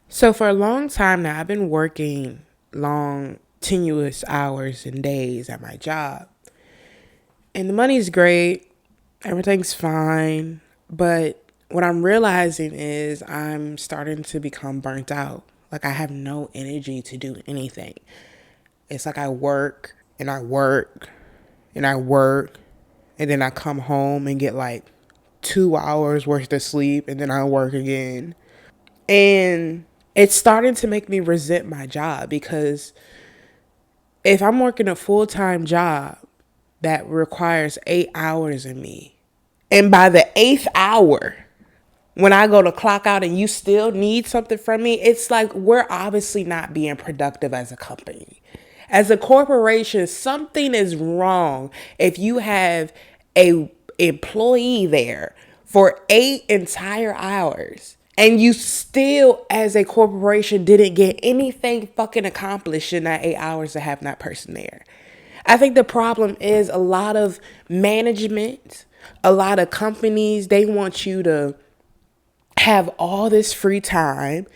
So for a long time now, I've been working long, tenuous hours and days at my job. And the money's great, everything's fine. But what I'm realizing is I'm starting to become burnt out. Like I have no energy to do anything. It's like I work and I work and I work and then I come home and get like 2 hours worth of sleep and then I work again. And it's starting to make me resent my job because if I'm working a full time job that requires 8 hours of me, and by the eighth hour, when I go to clock out and you still need something from me, it's like we're obviously not being productive as a company. As a corporation, something is wrong if you have a employee there for 8 entire hours and you still as a corporation didn't get anything fucking accomplished in that 8 hours to have that person there. I think the problem is a lot of management, a lot of companies, they want you to have all this free time,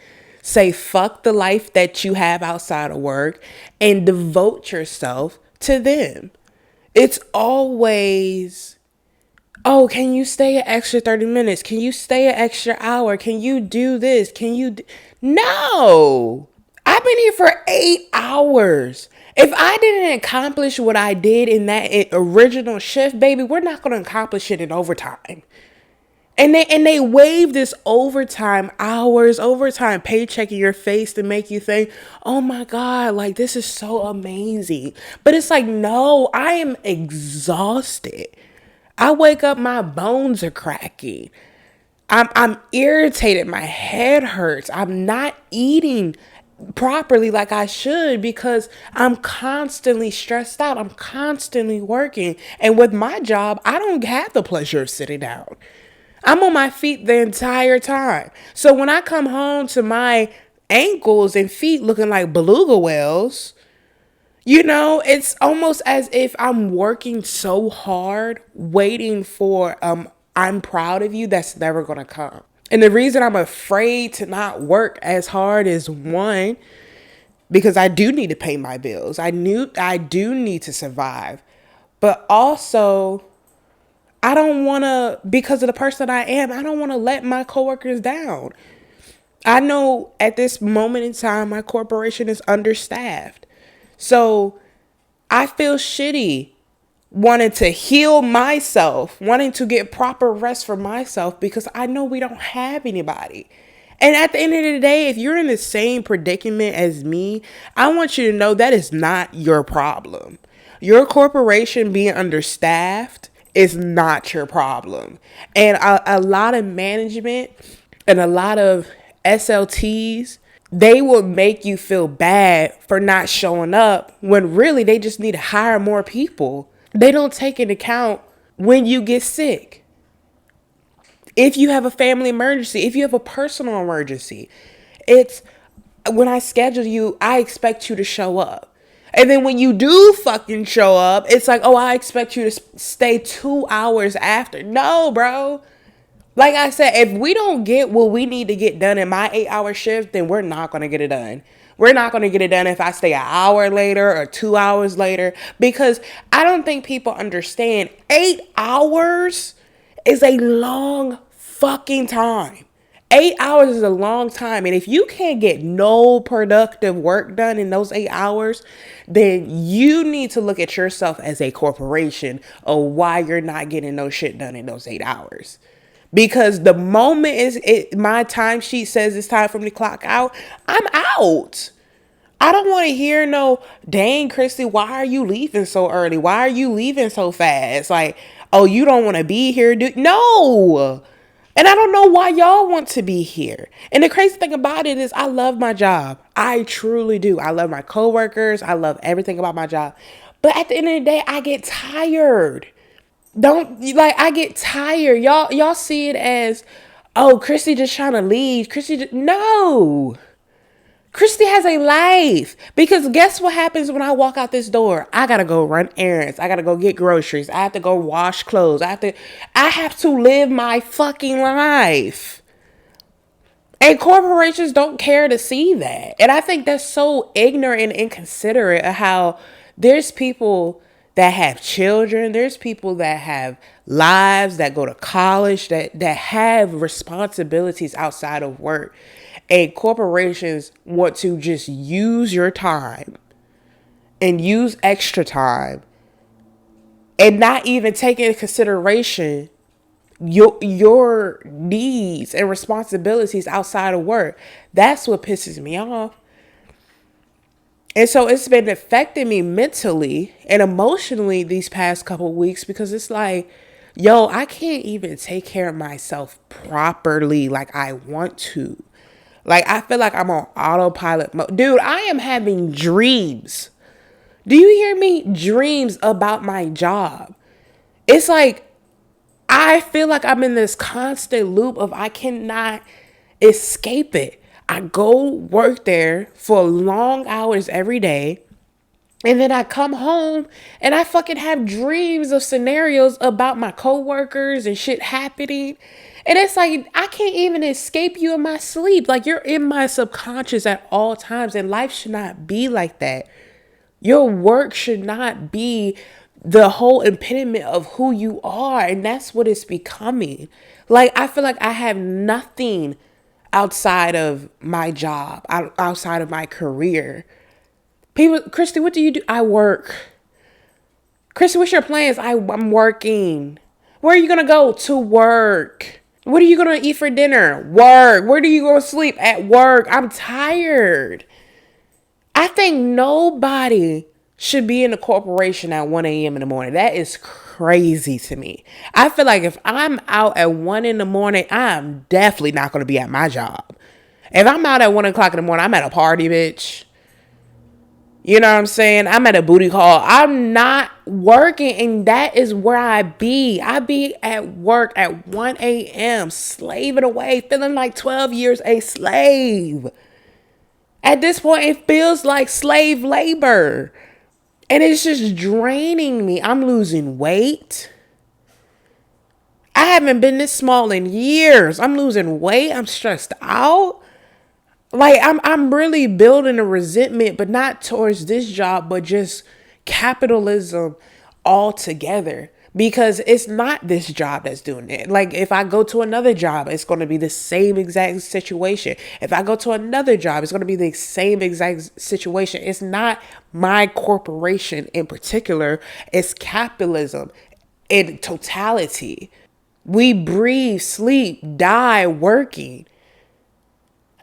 say fuck the life that you have outside of work, and devote yourself to them. It's always, oh, can you stay an extra 30 minutes? Can you stay an extra hour? Can you do this? No! I've been here for 8 hours. If I didn't accomplish what I did in that original shift, baby, we're not going to accomplish it in overtime. And they wave this overtime hours, overtime paycheck in your face to make you think, oh my God, like this is so amazing. But it's like, no, I am exhausted. I wake up, my bones are cracking. I'm irritated. My head hurts. I'm not eating properly like I should because I'm constantly stressed out. I'm constantly working. And with my job, I don't have the pleasure of sitting down. I'm on my feet the entire time. So when I come home to my ankles and feet looking like beluga whales, it's almost as if I'm working so hard waiting for I'm proud of you that's never going to come. And the reason I'm afraid to not work as hard is one, because I do need to pay my bills. I do need to survive. But also I don't want to, because of the person I am, I don't want to let my coworkers down. I know at this moment in time, my corporation is understaffed. So I feel shitty wanting to heal myself, wanting to get proper rest for myself because I know we don't have anybody. And at the end of the day, if you're in the same predicament as me, I want you to know that is not your problem. Your corporation being understaffed is not your problem. And a lot of management and a lot of SLTs, they will make you feel bad for not showing up when really they just need to hire more people. They don't take into account when you get sick. If you have a family emergency, if you have a personal emergency, it's when I schedule you, I expect you to show up. And then when you do fucking show up, it's like, oh, I expect you to stay 2 hours after. No, bro. Like I said, if we don't get what we need to get done in my 8 hour shift, then we're not going to get it done. We're not going to get it done if I stay an hour later or 2 hours later, because I don't think people understand 8 hours is a long fucking time. 8 hours is a long time. And if you can't get no productive work done in those 8 hours, then you need to look at yourself as a corporation of why you're not getting no shit done in those 8 hours. Because the moment my timesheet says it's time for me to clock out, I'm out. I don't want to hear no, dang, Christy, why are you leaving so early? Why are you leaving so fast? Like, oh, you don't want to be here? No. And I don't know why y'all want to be here. And the crazy thing about it is I love my job. I truly do. I love my coworkers. I love everything about my job. But at the end of the day, I get tired. Don't like I get tired. Y'all see it as, oh, Christy just trying to leave. No. Christy has a life. Because guess what happens when I walk out this door? I gotta go run errands. I gotta go get groceries. I have to go wash clothes. I have to live my fucking life. And corporations don't care to see that. And I think that's so ignorant and inconsiderate of how there's people that have children, there's people that have lives, that go to college, that have responsibilities outside of work. And corporations want to just use your time and use extra time and not even take into consideration your needs and responsibilities outside of work. That's what pisses me off. And so it's been affecting me mentally and emotionally these past couple of weeks because it's like, yo, I can't even take care of myself properly like I want to. Like, I feel like I'm on autopilot mode. Dude, I am having dreams. Do you hear me? Dreams about my job. It's like, I feel like I'm in this constant loop of I cannot escape it. I go work there for long hours every day. And then I come home and I fucking have dreams of scenarios about my coworkers and shit happening. And it's like, I can't even escape you in my sleep. Like, you're in my subconscious at all times. And life should not be like that. Your work should not be the whole impediment of who you are. And that's what it's becoming. Like, I feel like I have nothing outside of my job, outside of my career. People, Christy, what do you do? I work. Christy, what's your plans? I'm working. Where are you going to go? To work. What are you going to eat for dinner? Work. Where do you go to sleep? At work. I'm tired. I think nobody should be in a corporation at 1 a.m. in the morning. That is crazy to me. I feel like if I'm out at 1 in the morning, I'm definitely not going to be at my job. If I'm out at 1 o'clock in the morning, I'm at a party, bitch. You know what I'm saying? I'm at a booty call. I'm not working, and that is where I be. I be at work at 1 a.m. slaving away, feeling like 12 years a slave. At this point, it feels like slave labor. And it's just draining me. I'm losing weight. I haven't been this small in years. I'm losing weight. I'm stressed out. Like, I'm really building a resentment, but not towards this job, but just capitalism altogether. Because it's not this job that's doing it. Like, if I go to another job, it's going to be the same exact situation. If I go to another job, it's going to be the same exact situation. It's not my corporation in particular. It's capitalism in totality. We breathe, sleep, die working.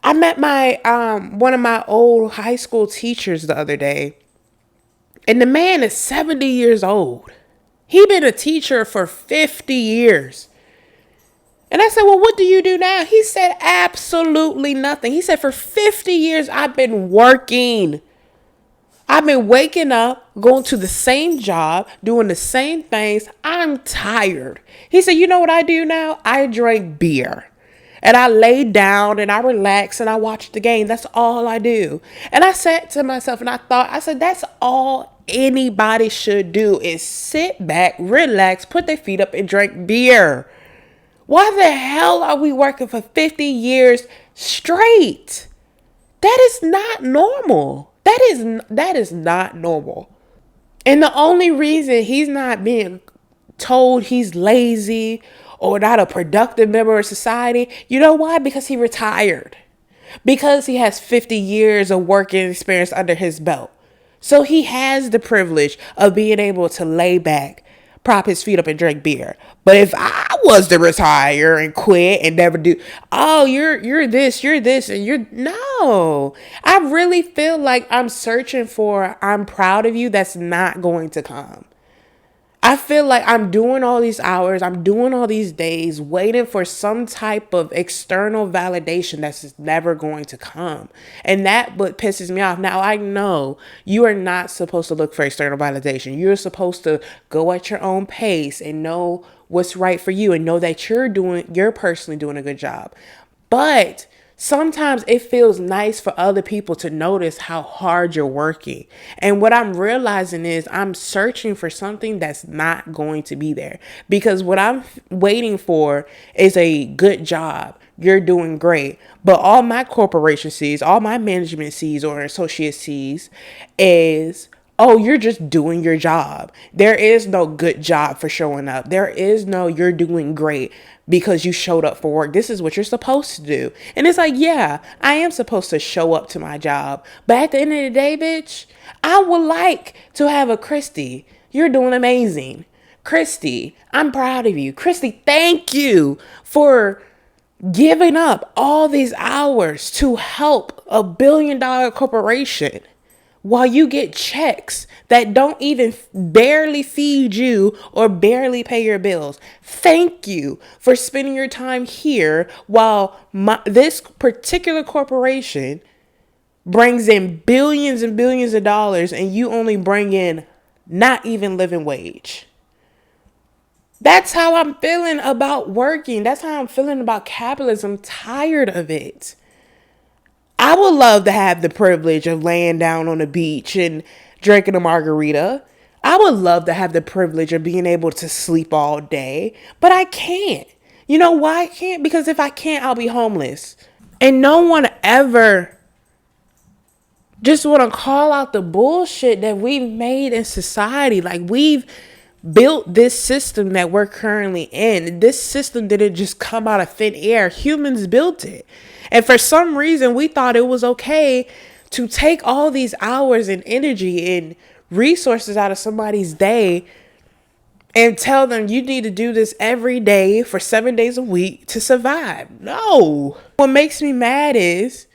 I met my one of my old high school teachers the other day, and the man is 70 years old. He been a teacher for 50 years. And I said, well, what do you do now? He said, absolutely nothing. He said, for 50 years, I've been working. I've been waking up, going to the same job, doing the same things. I'm tired. He said, you know what I do now? I drink beer. And I lay down and I relax and I watch the game. That's all I do. And I sat to myself and I said, that's all anybody should do is sit back, relax, put their feet up and drink beer. Why the hell are we working for 50 years straight? That is not normal. That is not normal. And the only reason he's not being told he's lazy or not a productive member of society, you know why? Because he retired. Because he has 50 years of working experience under his belt. So he has the privilege of being able to lay back, prop his feet up and drink beer. But if I was to retire and quit and never do, oh, you're this, and you're no. I really feel like I'm searching for I'm proud of you that's not going to come. I feel like I'm doing all these hours, I'm doing all these days, waiting for some type of external validation that's never going to come. And that what pisses me off. Now, I know you are not supposed to look for external validation. You're supposed to go at your own pace and know what's right for you and know that you're personally doing a good job. But Sometimes it feels nice for other people to notice how hard you're working. And what I'm realizing is I'm searching for something that's not going to be there. Because what I'm waiting for is a good job. You're doing great. But all my corporation sees, all my management sees or associate sees is, oh, you're just doing your job. There is no good job for showing up. There is no you're doing great because you showed up for work. This is what you're supposed to do. And it's like, yeah, I am supposed to show up to my job. But at the end of the day, bitch, I would like to have a Christy. You're doing amazing. Christy, I'm proud of you. Christy, thank you for giving up all these hours to help $1 billion corporation while you get checks that don't even barely feed you or barely pay your bills. Thank you for spending your time here while this particular corporation brings in billions and billions of dollars and you only bring in not even living wage. That's how I'm feeling about working. That's how I'm feeling about capitalism. I'm tired of it. I would love to have the privilege of laying down on the beach and drinking a margarita. I would love to have the privilege of being able to sleep all day, but I can't. You know why I can't? Because if I can't, I'll be homeless. And no one ever just want to call out the bullshit that we've made in society. Like, we've built this system that we're currently in. This system didn't just come out of thin air. Humans built it. And for some reason, we thought it was okay to take all these hours and energy and resources out of somebody's day and tell them you need to do this every day for 7 days a week to survive. No. What makes me mad is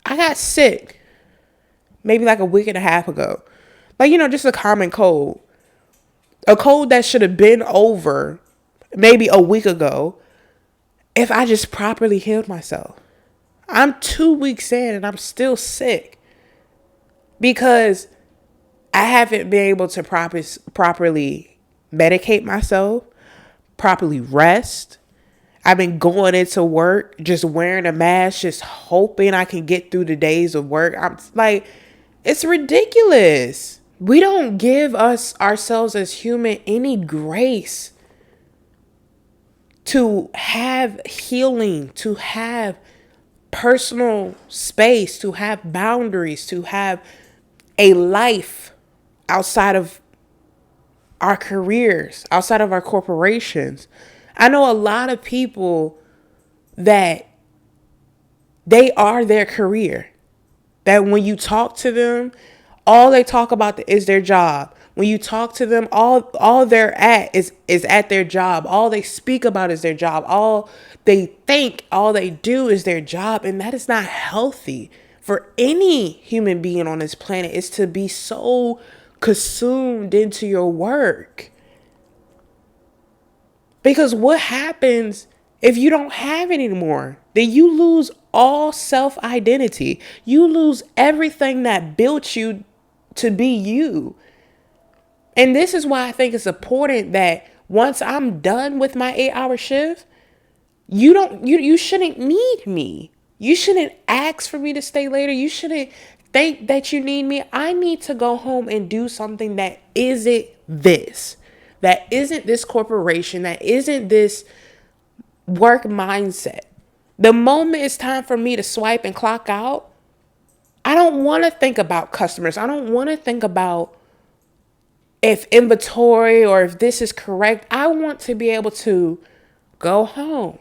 I got sick maybe like a week and a half ago. Like, just a common cold. A cold that should have been over maybe a week ago if I just properly healed myself. I'm 2 weeks in and I'm still sick because I haven't been able to properly medicate myself, properly rest. I've been going into work, just wearing a mask, just hoping I can get through the days of work. I'm like, it's ridiculous. We don't give ourselves as human any grace to have healing, to have personal space, to have boundaries, to have a life outside of our careers, outside of our corporations. I know a lot of people that they are their career. That when you talk to them, all they talk about is their job. When you talk to them, all they're at is at their job. All they speak about is their job. All they think, all they do is their job. And that is not healthy for any human being on this planet, is to be so consumed into your work. Because what happens if you don't have it anymore? Then you lose all self-identity. You lose everything that built you to be you. And this is why I think it's important that once I'm done with my 8-hour shift, you shouldn't need me. You shouldn't ask for me to stay later. You shouldn't think that you need me. I need to go home and do something that isn't this. That isn't this corporation. That isn't this work mindset. The moment it's time for me to swipe and clock out, I don't want to think about customers. I don't want to think about if inventory or if this is correct. I want to be able to go home,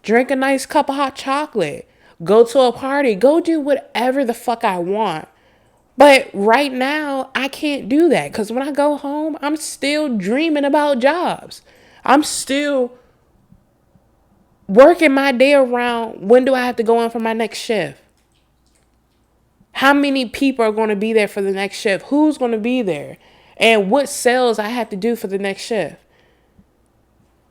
drink a nice cup of hot chocolate, go to a party, go do whatever the fuck I want. But right now, I can't do that because when I go home, I'm still dreaming about jobs. I'm still working my day around when do I have to go in for my next shift? How many people are going to be there for the next shift? Who's going to be there? And what sales I have to do for the next shift.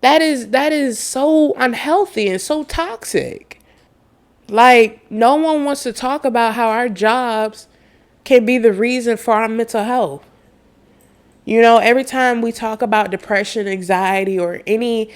That is so unhealthy and so toxic. Like, no one wants to talk about how our jobs can be the reason for our mental health. Every time we talk about depression, anxiety, or any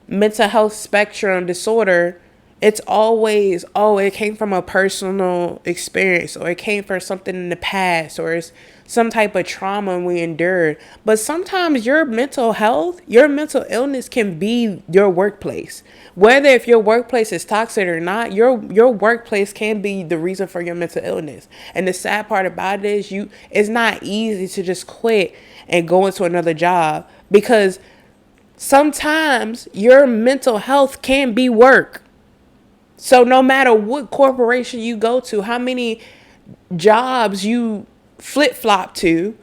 mental health spectrum disorder, It's always, oh, it came from a personal experience, or it came from something in the past, or it's some type of trauma we endured. But sometimes your mental health, your mental illness can be your workplace. Whether if your workplace is toxic or not, your workplace can be the reason for your mental illness. And the sad part about it is it's not easy to just quit and go into another job, because sometimes your mental health can be work. So no matter what corporation you go to, how many jobs you flip-flop to,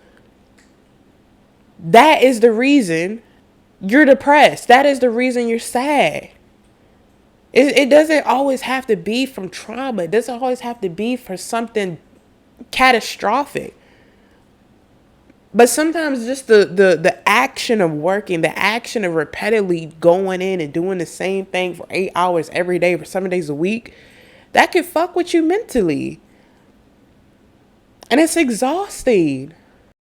that is the reason you're depressed. That is the reason you're sad. It doesn't always have to be from trauma. It doesn't always have to be for something catastrophic. But sometimes just the action of working, the action of repeatedly going in and doing the same thing for 8 hours every day for 7 days a week, that can fuck with you mentally. And it's exhausting.